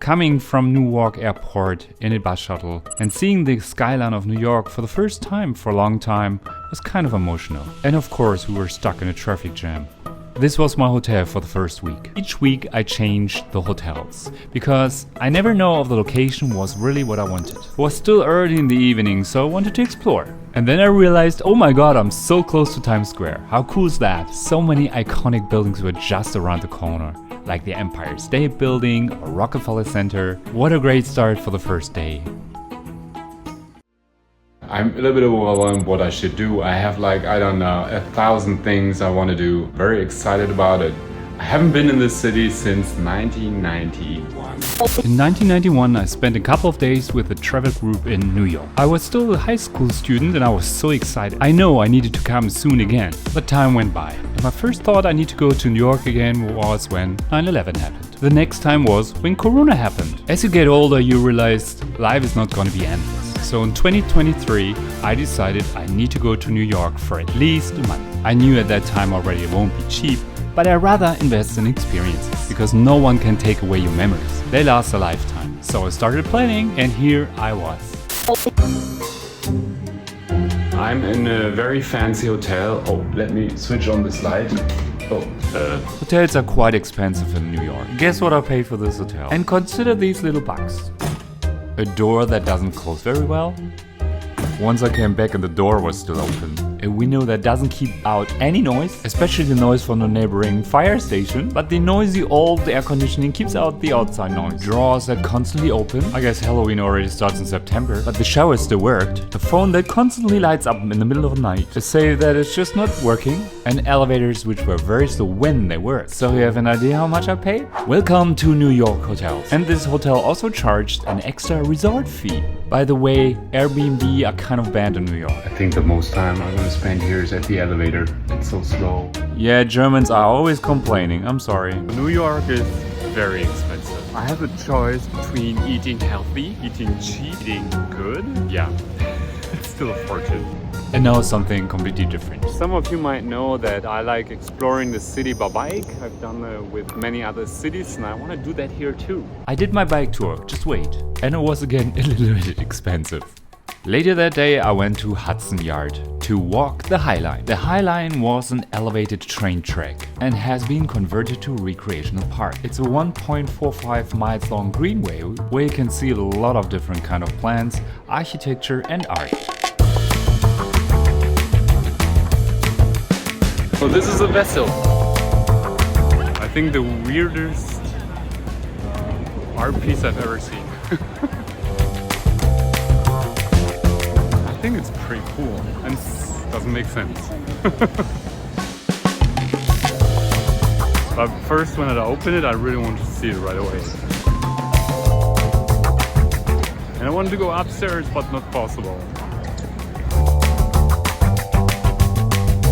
Coming from Newark Airport in a bus shuttle and seeing the skyline of New York for the first time for a long time was kind of emotional. And of course we were stuck in a traffic jam. This was my hotel for the first week. Each week I changed the hotels, because I never know if the location was really what I wanted. It was still early in the evening, so I wanted to explore. And then I realized, oh my god, I'm so close to Times Square. How cool is that? So many iconic buildings were just around the corner, like the Empire State Building or Rockefeller Center. What a great start for the first day. I'm a little bit overwhelmed what I should do. I have like, I don't know, 1,000 things I want to do. Very excited about it. I haven't been in this city since 1991. In 1991, I spent a couple of days with a travel group in New York. I was still a high school student and I was so excited. I know I needed to come soon again, but time went by. And my first thought I need to go to New York again was when 9/11 happened. The next time was when Corona happened. As you get older, you realize life is not going to be endless. So in 2023, I decided I need to go to New York for at least a month. I knew at that time already it won't be cheap, but I'd rather invest in experiences, because no one can take away your memories. They last a lifetime. So I started planning, and here I was. I'm in a very fancy hotel. Oh, let me switch on this light. Hotels are quite expensive in New York. Guess what I paid for this hotel? And consider these little bugs. A door that doesn't close very well. Once I came back and the door was still open. A window that doesn't keep out any noise, especially the noise from the neighboring fire station, but the noisy old air conditioning keeps out the outside noise. Drawers that constantly open. I guess Halloween already starts in September, but the shower still worked. The phone that constantly lights up in the middle of the night to say that it's just not working. And elevators which were very slow when they worked. So you have an idea how much I paid? Welcome to New York hotels. And this hotel also charged an extra resort fee. By the way, Airbnb are kind of banned in New York. I think the most time I'm gonna spend here is at the elevator. It's so slow. Yeah, Germans are always complaining. I'm sorry. New York is very expensive. I have a choice between eating healthy, eating cheap, eating good. Yeah, it's still a fortune. And now something completely different. Some of you might know that I like exploring the city by bike. I've done that with many other cities and I want to do that here too. I did my bike tour, just wait. And it was again a little bit expensive. Later that day I went to Hudson Yard to walk the High Line. The High Line was an elevated train track and has been converted to a recreational park. It's a 1.45 miles long greenway where you can see a lot of different kind of plants, architecture and art. So this is a vessel. I think the weirdest art piece I've ever seen. I think it's pretty cool and doesn't make sense. But first when I open it, I really want to see it right away. And I wanted to go upstairs, but not possible.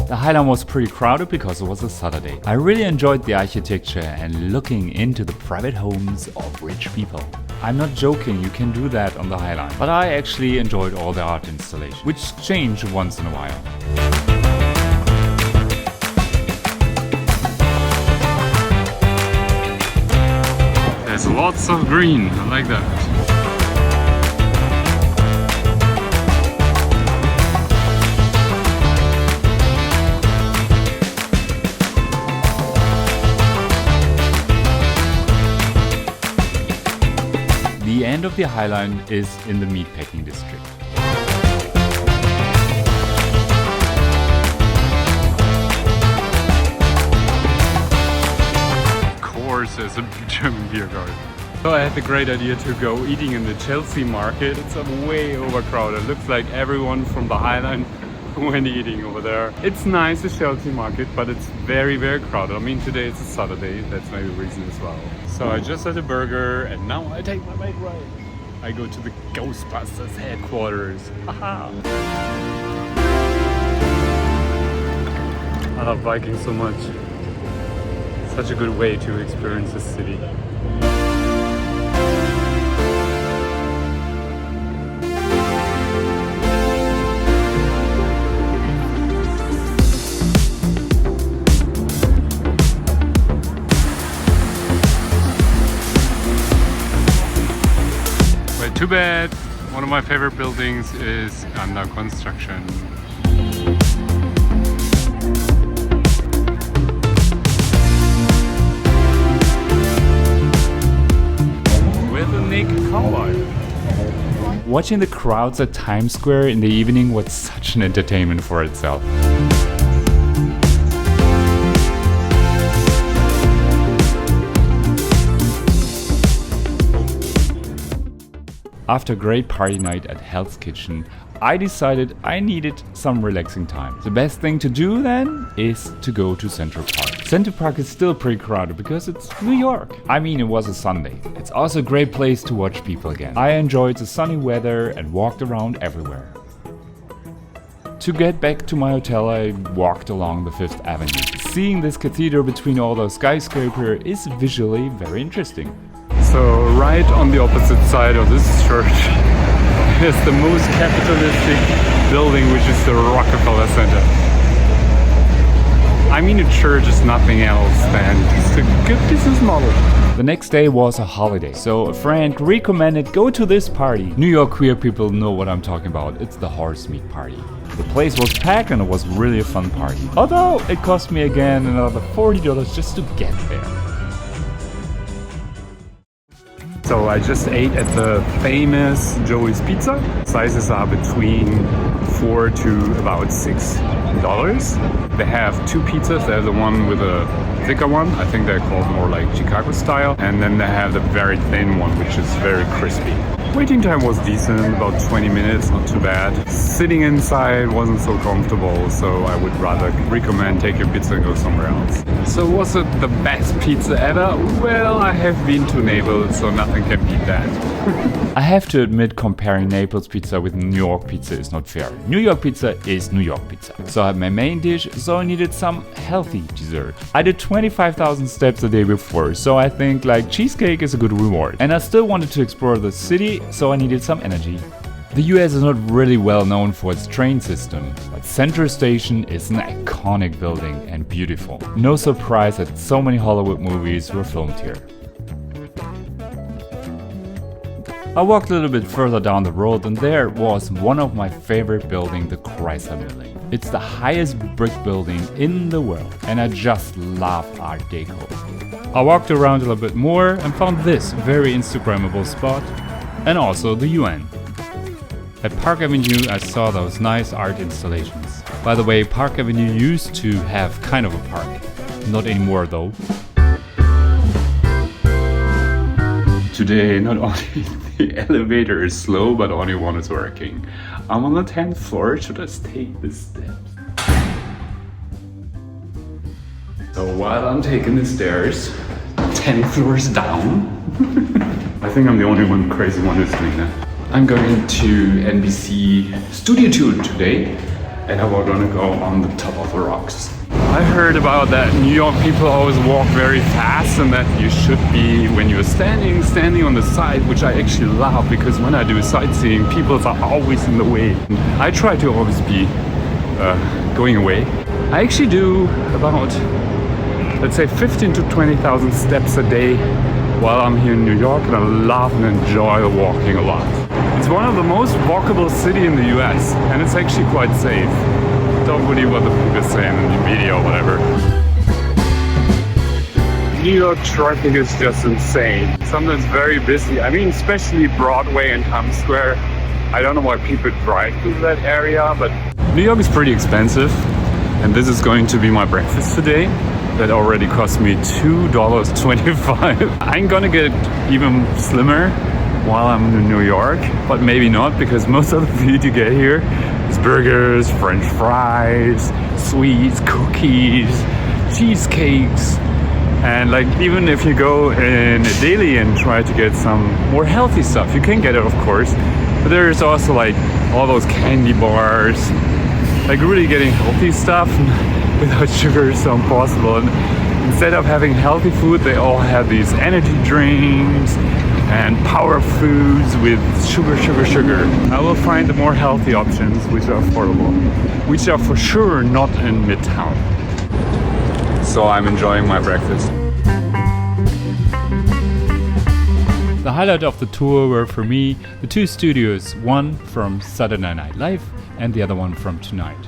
The High Line was pretty crowded because it was a Saturday. I really enjoyed the architecture and looking into the private homes of rich people. I'm not joking, you can do that on the High Line. But I actually enjoyed all the art installations, which change once in a while. There's lots of green, I like that. The end of the High Line is in the meatpacking district. Of course there's a German beer garden. So I had the great idea to go eating in the Chelsea market. It's way overcrowded. Looks like everyone from the High Line went eating over there. It's nice, the Chelsea market, but it's very, very crowded. I mean, today it's a Saturday. That's maybe the reason as well. So I just had a burger and now I take my bike ride. I go to the Ghostbusters headquarters. Haha! I love biking so much. Such a good way to experience the city. Too bad, one of my favorite buildings is under construction. With a naked car life. Watching the crowds at Times Square in the evening was such an entertainment for itself. After a great party night at Hell's Kitchen, I decided I needed some relaxing time. The best thing to do then is to go to Central Park. Central Park is still pretty crowded because it's New York. I mean, it was a Sunday. It's also a great place to watch people again. I enjoyed the sunny weather and walked around everywhere. To get back to my hotel, I walked along the 5th Avenue. Seeing this cathedral between all those skyscrapers is visually very interesting. So right on the opposite side of this church is the most capitalistic building, which is the Rockefeller Center. I mean, a church is nothing else than just a good business model. The next day was a holiday, so a friend recommended go to this party. New York queer people know what I'm talking about. It's the horse meat party. The place was packed and it was really a fun party. Although it cost me again another $40 just to get there. So I just ate at the famous Joey's Pizza. Sizes are between $4 to about $6. They have two pizzas. They have the one with a thicker one. I think they're called more like Chicago style. And then they have the very thin one, which is very crispy. Waiting time was decent, about 20 minutes, not too bad. Sitting inside wasn't so comfortable, so I would rather recommend take your pizza and go somewhere else. So was it the best pizza ever? Well, I have been to Naples, so nothing can beat that. I have to admit, comparing Naples pizza with New York pizza is not fair. New York pizza is New York pizza. So I had my main dish, so I needed some healthy dessert. I did 25,000 steps the day before, so I think like cheesecake is a good reward. And I still wanted to explore the city, so I needed some energy. The US is not really well known for its train system, but Central Station is an iconic building and beautiful. No surprise that so many Hollywood movies were filmed here. I walked a little bit further down the road and there was one of my favorite buildings, the Chrysler Building. It's the highest brick building in the world and I just love Art Deco. I walked around a little bit more and found this very Instagrammable spot and also the UN. At Park Avenue I saw those nice art installations. By the way, Park Avenue used to have kind of a park. Not anymore though. Today not only the elevator is slow, but only one is working. I'm on the 10th floor, should I take the steps? So while I'm taking the stairs, 10 floors down, I think I'm the only one crazy one who's doing that. I'm going to NBC Studio Tour today, and I'm gonna go on the top of the rocks. I heard about that New York people always walk very fast and that you should be, when you're standing on the side, which I actually love because when I do sightseeing, people are always in the way. I try to always be going away. I actually do about, let's say 15 to 20,000 steps a day while I'm here in New York, and I love and enjoy walking a lot. It's one of the most walkable cities in the US and it's actually quite safe. Don't believe what the people say in the media or whatever. New York traffic is just insane. Sometimes very busy. I mean, especially Broadway and Times Square. I don't know why people drive through that area, but New York is pretty expensive. And this is going to be my breakfast today. That already cost me $2.25. I'm gonna get even slimmer while I'm in New York, but maybe not, because most of the food you get here is burgers, French fries, sweets, cookies, cheesecakes, and like even if you go in a deli and try to get some more healthy stuff, you can get it of course, but there's also like all those candy bars, like really getting healthy stuff without sugar is so impossible. And instead of having healthy food, they all have these energy drinks and power foods with sugar. I will find the more healthy options, which are affordable, which are for sure not in Midtown. So I'm enjoying my breakfast. The highlight of the tour were for me the two studios, one from Saturday Night Live and the other one from Tonight.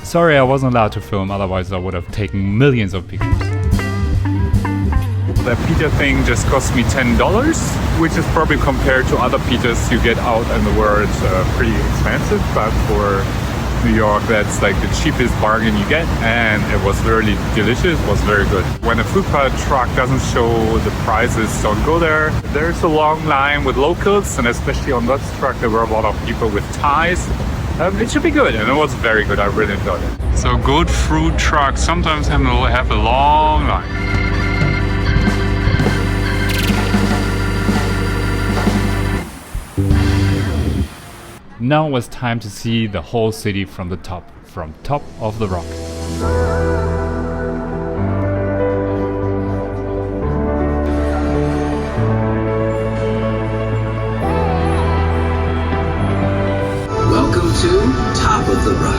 Sorry I wasn't allowed to film, otherwise I would have taken millions of pictures. The pita thing just cost me $10, which is probably compared to other pitas you get out in the world pretty expensive, but for New York that's like the cheapest bargain you get, and it was really delicious, it was very good. When a food truck doesn't show the prices, don't go there. There's a long line with locals, and especially on that truck there were a lot of people with ties. It should be good, and it was very good, I really enjoyed it. So good food trucks sometimes have a long line. Now it was time to see the whole city from the top of the rock. Welcome to Top of the Rock.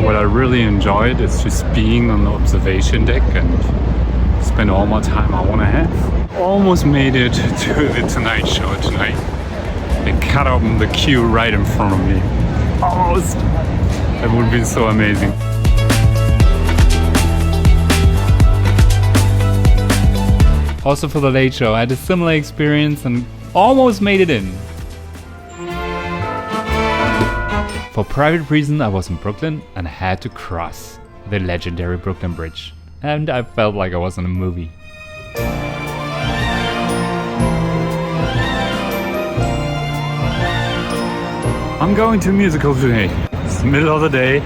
What I really enjoyed is just being on the observation deck and spend all my time I want to have. Almost made it to the Tonight Show tonight. They cut open the queue right in front of me. Almost! That would be so amazing. Also for the Late Show, I had a similar experience and almost made it in. For private reason, I was in Brooklyn and had to cross the legendary Brooklyn Bridge. And I felt like I was in a movie. I'm going to a musical today. It's the middle of the day,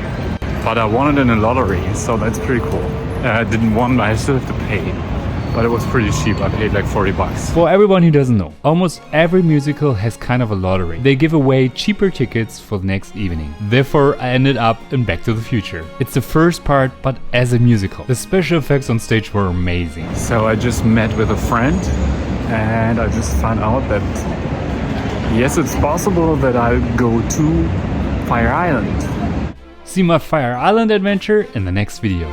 but I won it in a lottery, so that's pretty cool. I didn't win, but I still have to pay. But it was pretty cheap, I paid like $40. For everyone who doesn't know, almost every musical has kind of a lottery. They give away cheaper tickets for the next evening. Therefore, I ended up in Back to the Future. It's the first part, but as a musical. The special effects on stage were amazing. So I just met with a friend, and I just found out that yes, it's possible that I'll go to Fire Island. See my Fire Island adventure in the next video.